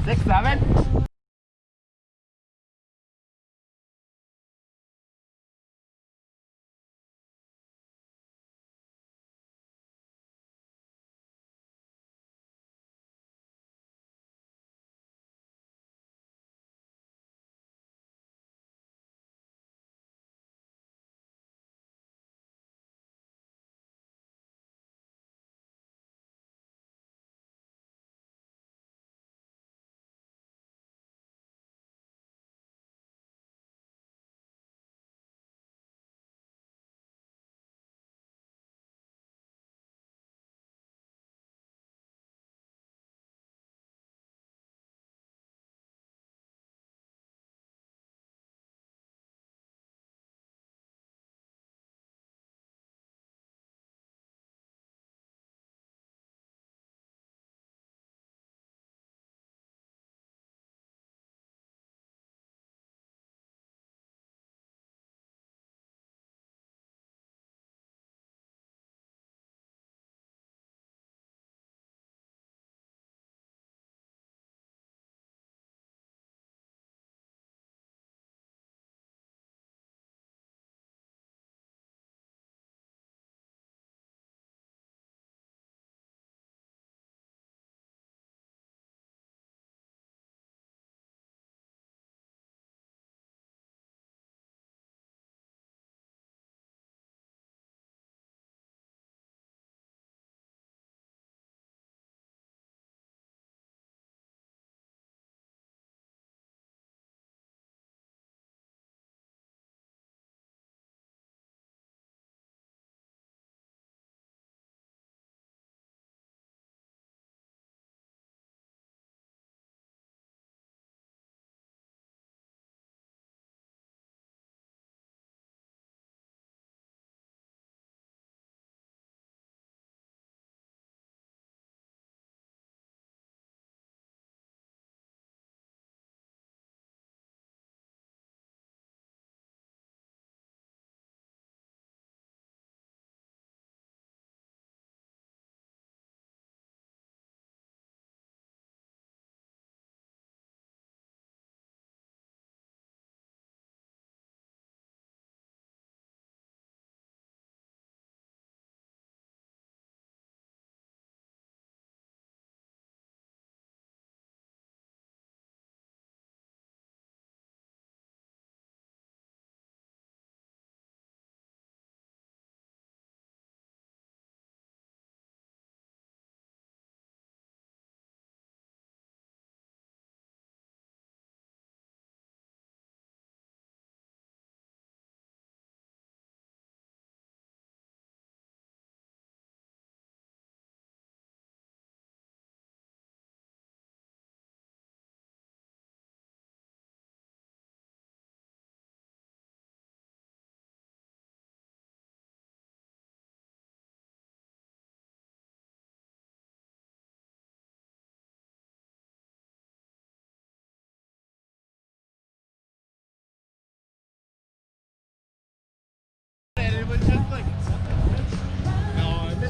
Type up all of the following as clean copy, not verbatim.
6, 7.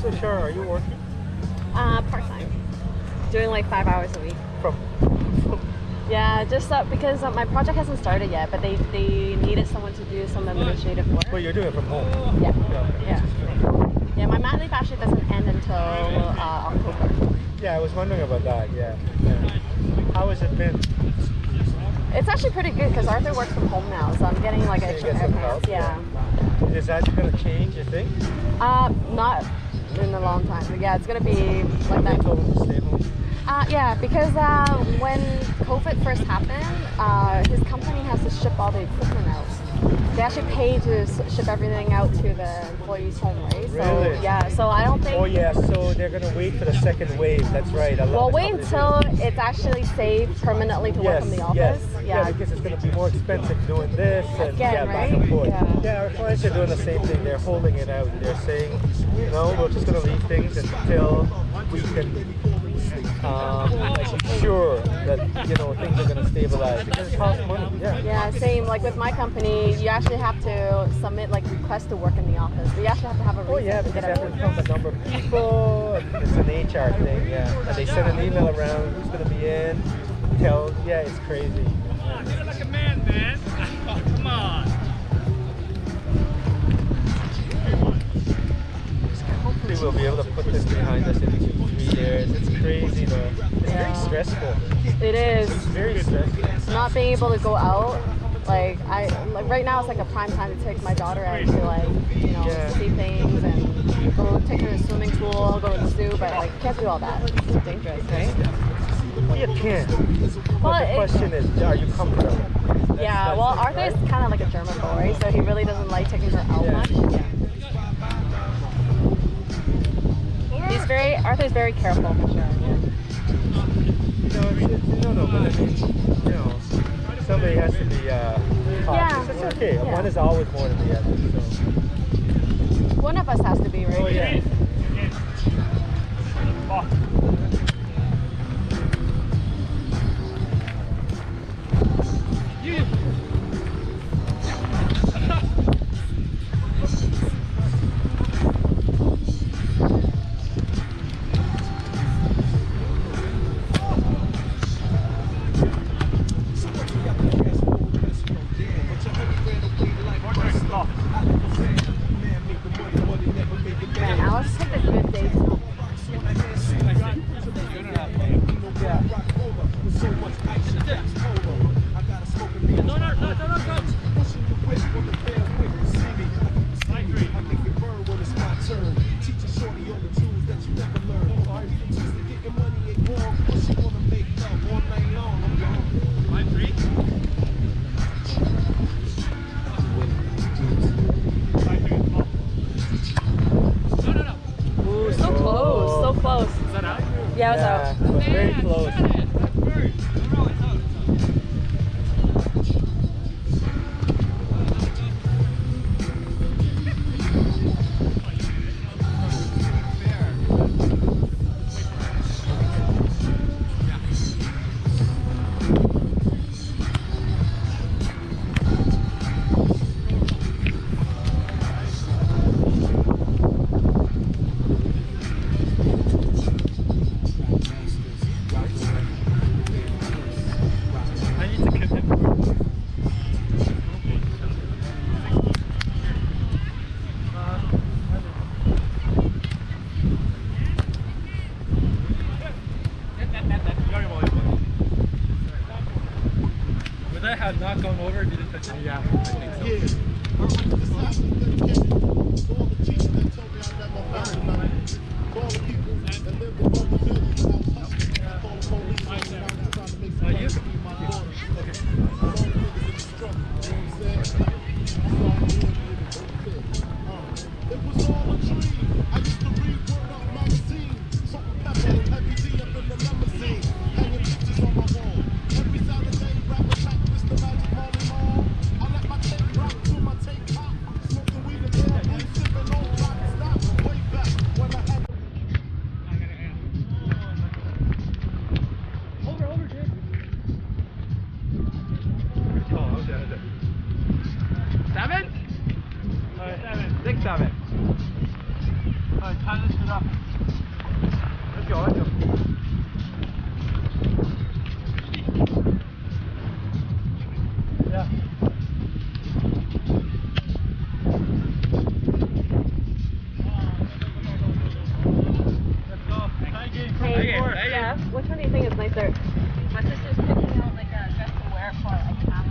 So Shara, are you working? Part-time. Doing like 5 hours a week. From Yeah, just because my project hasn't started yet, but they needed someone to do some administrative work. Well, you're doing it from home. Yeah. Yeah, my mat leave actually doesn't end until October. Yeah, I was wondering about that. Yeah. How has it been? It's actually pretty good because Arthur works from home now, so I'm getting like So you extra get some airplanes. help? Yeah. Is that going to change, you think? Not in a long time. But yeah, it's gonna be like They that. told him to stay home. Yeah, because when COVID first happened, his company has to ship all the equipment out. They actually pay to ship everything out to the employees' home, right? Really? So yeah, so I don't think. Oh yeah, so they're going to wait for the second wave. That's right. Well, wait until it's actually safe permanently to work from the office. Yeah, because it's going to be more expensive doing this and Again, back and right? forth. Yeah. Our clients are doing the same thing. They're holding it out. They're saying, you know, we're just going to leave things until we can be sure that, you know, things are going to stabilize because it costs money. Yeah, same. Like with my company, you actually have to submit like requests to work in the office. But you actually have to have a reason Oh yeah, to because get they have to everything. count the number of people. It's an HR thing, yeah. And they send an email around who's going to be in. tell, yeah, it's crazy. You're like a man, man. Come on. Hopefully we'll be able to put this behind us in 2-3 years. It's crazy though. It's very stressful. It is. It's very stressful. Not being able to go out. Like right now it's like a prime time to take my daughter out to like, you know, see things and go take her to the swimming pool, go to the zoo, but like you can't do all that. It's dangerous, right? Well, you can. Well, But the question is, are you comfortable? Yeah, well, Arthur is kind of like a German boy, so he really doesn't like taking her out much. Yeah. Arthur's very careful for sure. Yeah. No, but I mean, you know, somebody has to be cautious. Yeah. It's okay. Yeah. One is always more than the other. So. One of us has to be, right? Oh, yeah. Man, Alice took a good day. Ooh, so close, so close. Is that out? Yeah, it was out. It was very close. I need to get him. Would I have not gone over if you didn't touch it? Yeah, I think so. Alright, tie this shit up. Let's go, let's go. Yeah. Let's go. Tie game. Hey, yeah. Which one do you think is nicer? My sister's picking out like a dress to wear for a calf.